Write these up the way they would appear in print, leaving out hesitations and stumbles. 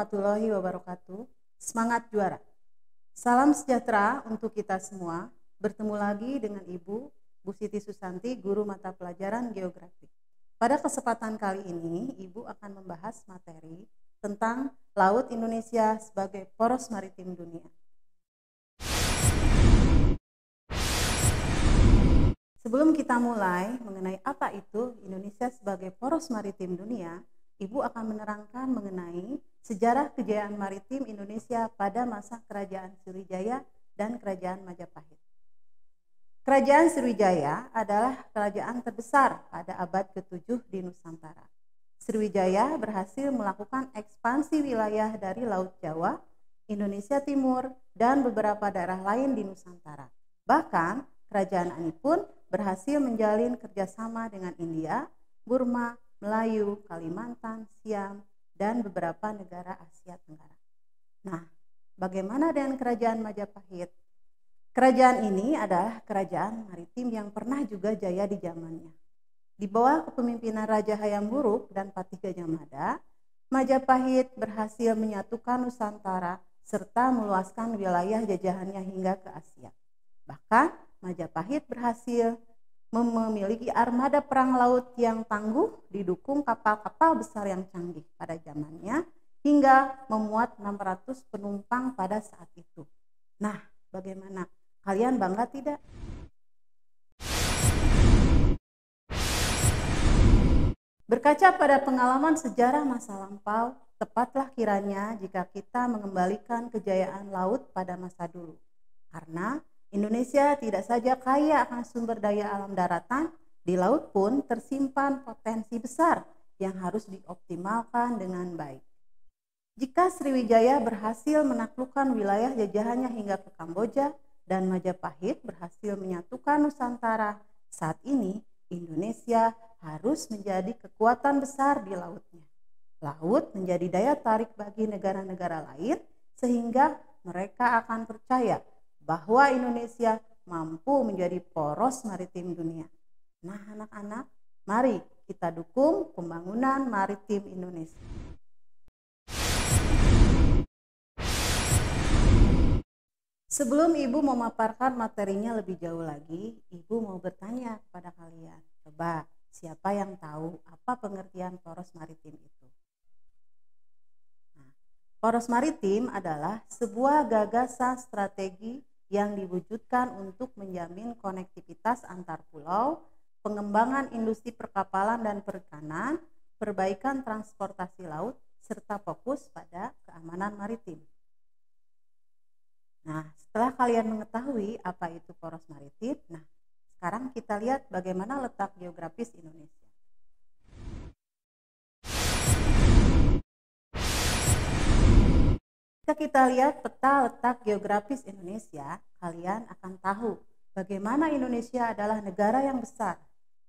warahmatullahi wabarakatuh. Semangat juara. Salam sejahtera untuk kita semua. Bertemu lagi dengan Ibu Bu Siti Susanti, guru mata pelajaran geografi. Pada kesempatan kali ini, Ibu akan membahas materi tentang Laut Indonesia sebagai poros maritim dunia. Sebelum kita mulai mengenai apa itu Indonesia sebagai poros maritim dunia, Ibu akan menerangkan mengenai sejarah kejayaan maritim Indonesia pada masa Kerajaan Sriwijaya dan Kerajaan Majapahit. Kerajaan Sriwijaya adalah kerajaan terbesar pada abad ke-7 di Nusantara. Sriwijaya berhasil melakukan ekspansi wilayah dari Laut Jawa, Indonesia Timur, dan beberapa daerah lain di Nusantara. Bahkan, kerajaan ini pun berhasil menjalin kerjasama dengan India, Burma, Melayu, Kalimantan, Siam, dan beberapa negara Asia Tenggara. Nah, bagaimana dengan kerajaan Majapahit? Kerajaan ini adalah kerajaan maritim yang pernah juga jaya di zamannya. Di bawah kepemimpinan Raja Hayam Wuruk dan Patih Gajah Mada, Majapahit berhasil menyatukan Nusantara serta meluaskan wilayah jajahannya hingga ke Asia. Bahkan, Majapahit berhasil memiliki armada perang laut yang tangguh didukung kapal-kapal besar yang canggih pada zamannya hingga memuat 600 penumpang pada saat itu. Nah, bagaimana? Kalian bangga tidak? Berkaca pada pengalaman sejarah masa lampau, tepatlah kiranya jika kita mengembalikan kejayaan laut pada masa dulu. Karena Indonesia tidak saja kaya akan sumber daya alam daratan, di laut pun tersimpan potensi besar yang harus dioptimalkan dengan baik. Jika Sriwijaya berhasil menaklukkan wilayah jajahannya hingga ke Kamboja dan Majapahit berhasil menyatukan Nusantara, saat ini Indonesia harus menjadi kekuatan besar di lautnya. Laut menjadi daya tarik bagi negara-negara lain sehingga mereka akan percaya bahwa Indonesia mampu menjadi poros maritim dunia. Nah, anak-anak, mari kita dukung pembangunan maritim Indonesia. Sebelum Ibu memaparkan materinya lebih jauh lagi, Ibu mau bertanya kepada kalian. Coba, siapa yang tahu apa pengertian poros maritim itu? Nah, poros maritim adalah sebuah gagasan strategi yang diwujudkan untuk menjamin konektivitas antar pulau, pengembangan industri perkapalan dan perikanan, perbaikan transportasi laut, serta fokus pada keamanan maritim. Nah, setelah kalian mengetahui apa itu poros maritim, nah sekarang kita lihat bagaimana letak geografis Indonesia. Jika kita lihat peta letak geografis Indonesia, kalian akan tahu bagaimana Indonesia adalah negara yang besar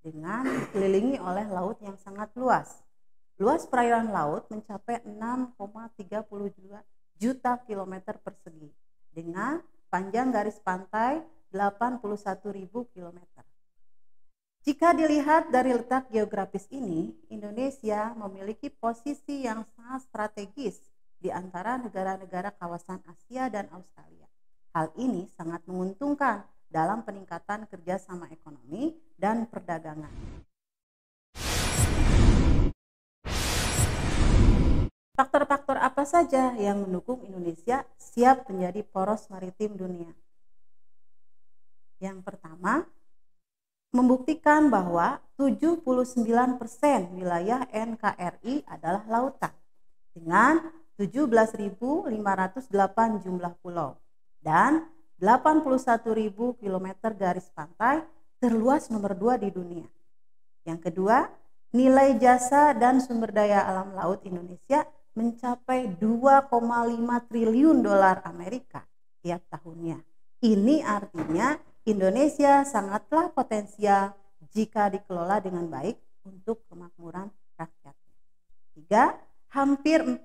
dengan dikelilingi oleh laut yang sangat luas. Luas perairan laut mencapai 6,32 juta kilometer persegi dengan panjang garis pantai 81.000 kilometer. Jika dilihat dari letak geografis ini, Indonesia memiliki posisi yang sangat strategis di antara negara-negara kawasan Asia dan Australia. Hal ini sangat menguntungkan dalam peningkatan kerjasama ekonomi dan perdagangan. Faktor-faktor apa saja yang mendukung Indonesia siap menjadi poros maritim dunia? Yang pertama, membuktikan bahwa 79% wilayah NKRI adalah lautan dengan 17.508 jumlah pulau dan 81.000 km garis pantai terluas nomor 2 di dunia. Yang kedua, nilai jasa dan sumber daya alam laut Indonesia mencapai 2,5 triliun dolar Amerika tiap tahunnya. Ini artinya Indonesia sangatlah potensial jika dikelola dengan baik untuk kemakmuran rakyatnya. Tiga, hampir 40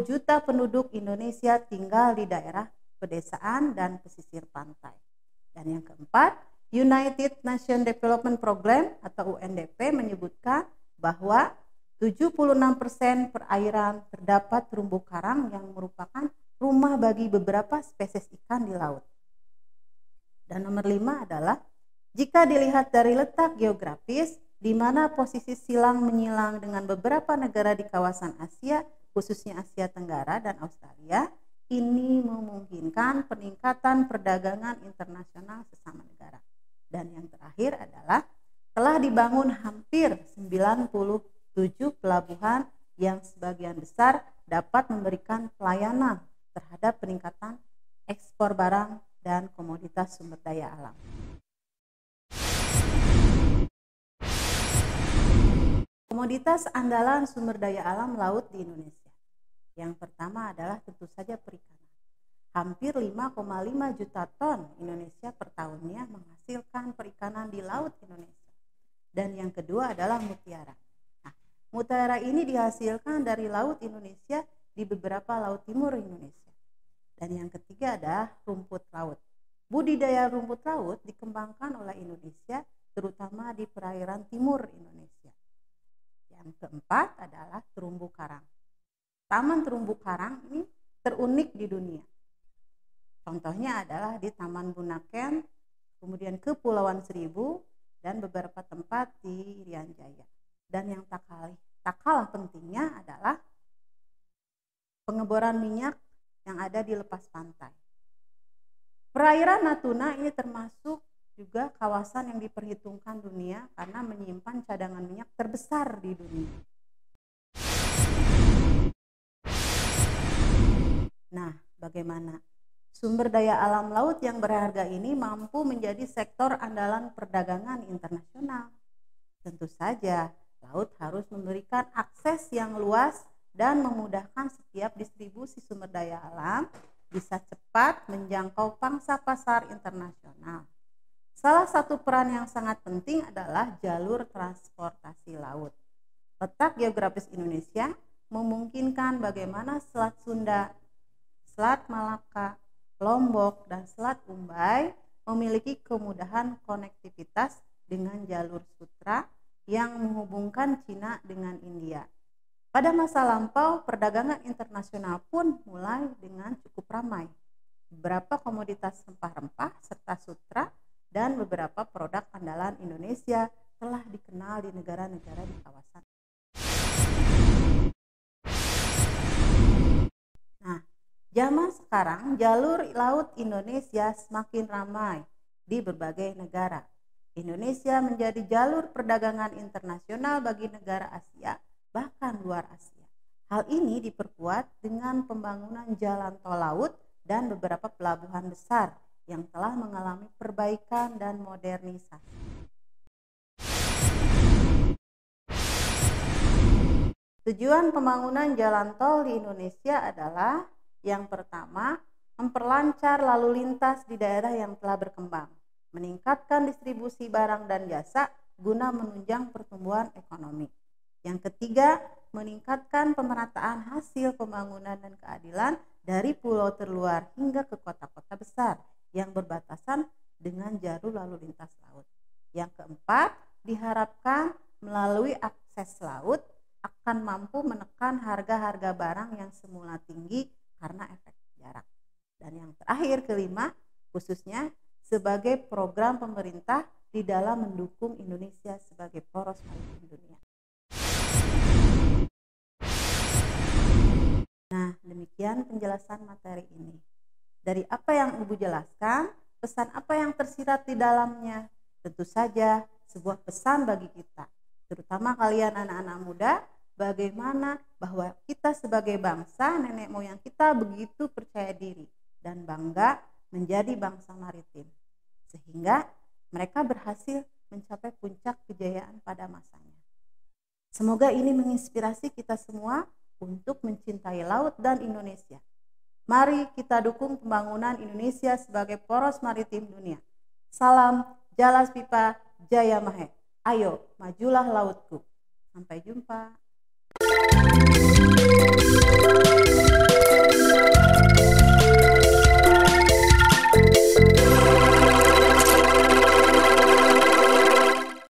juta penduduk Indonesia tinggal di daerah pedesaan dan pesisir pantai. Dan yang keempat, United Nations Development Program atau UNDP menyebutkan bahwa 76% perairan terdapat terumbu karang yang merupakan rumah bagi beberapa spesies ikan di laut. Dan nomor 5 adalah jika dilihat dari letak geografis, di mana posisi silang menyilang dengan beberapa negara di kawasan Asia, khususnya Asia Tenggara dan Australia, ini memungkinkan peningkatan perdagangan internasional sesama negara. Dan yang terakhir adalah telah dibangun hampir 97 pelabuhan yang sebagian besar dapat memberikan pelayanan terhadap peningkatan ekspor barang dan komoditas sumber daya alam. Komoditas andalan sumber daya alam laut di Indonesia. Yang pertama adalah tentu saja perikanan. Hampir 5,5 juta ton Indonesia per tahunnya menghasilkan perikanan di laut Indonesia. Dan yang kedua adalah mutiara. Nah, mutiara ini dihasilkan dari laut Indonesia di beberapa laut timur Indonesia. Dan yang ketiga adalah rumput laut. Budidaya rumput laut dikembangkan oleh Indonesia terutama di perairan timur Indonesia. Yang keempat adalah terumbu karang. Taman terumbu karang ini terunik di dunia. Contohnya adalah di Taman Bunaken, kemudian Kepulauan Seribu, dan beberapa tempat di Irian Jaya. Dan yang tak kalah pentingnya adalah pengeboran minyak yang ada di lepas pantai. Perairan Natuna ini termasuk juga kawasan yang diperhitungkan dunia karena menyimpan cadangan minyak terbesar di dunia. Nah, bagaimana? Sumber daya alam laut yang berharga ini mampu menjadi sektor andalan perdagangan internasional. Tentu saja, laut harus memberikan akses yang luas dan memudahkan setiap distribusi sumber daya alam bisa cepat menjangkau pangsa pasar internasional. Salah satu peran yang sangat penting adalah jalur transportasi laut. Letak geografis Indonesia memungkinkan bagaimana Selat Sunda, Selat Malaka, Lombok, dan Selat Umbai memiliki kemudahan konektivitas dengan jalur sutra yang menghubungkan Cina dengan India. Pada masa lampau, perdagangan internasional pun mulai dengan cukup ramai. Beberapa komoditas rempah-rempah serta sutra dan beberapa produk andalan Indonesia telah dikenal di negara-negara di kawasan. Nah, zaman sekarang jalur laut Indonesia semakin ramai di berbagai negara. Indonesia menjadi jalur perdagangan internasional bagi negara Asia, bahkan luar Asia. Hal ini diperkuat dengan pembangunan jalan tol laut dan beberapa pelabuhan besar yang telah mengalami perbaikan dan modernisasi. Tujuan pembangunan jalan tol di Indonesia adalah yang pertama, memperlancar lalu lintas di daerah yang telah berkembang, meningkatkan distribusi barang dan jasa guna menunjang pertumbuhan ekonomi. Yang ketiga, meningkatkan pemerataan hasil pembangunan dan keadilan dari pulau terluar hingga ke kota-kota besar yang berbatasan dengan jalur lalu lintas laut. Yang keempat, diharapkan melalui akses laut akan mampu menekan harga-harga barang yang semula tinggi karena efek jarak. Dan yang terakhir, kelima, khususnya sebagai program pemerintah di dalam mendukung Indonesia sebagai poros maritim dunia. Nah, demikian penjelasan materi ini. Dari apa yang Ibu jelaskan, pesan apa yang tersirat di dalamnya? Tentu saja sebuah pesan bagi kita, terutama kalian anak-anak muda, bagaimana bahwa kita sebagai bangsa, nenek moyang kita begitu percaya diri dan bangga menjadi bangsa maritim, sehingga mereka berhasil mencapai puncak kejayaan pada masanya. Semoga ini menginspirasi kita semua untuk mencintai laut dan Indonesia. Mari kita dukung pembangunan Indonesia sebagai poros maritim dunia. Salam Jalas Pipa Jaya Mahe. Ayo, majulah lautku. Sampai jumpa.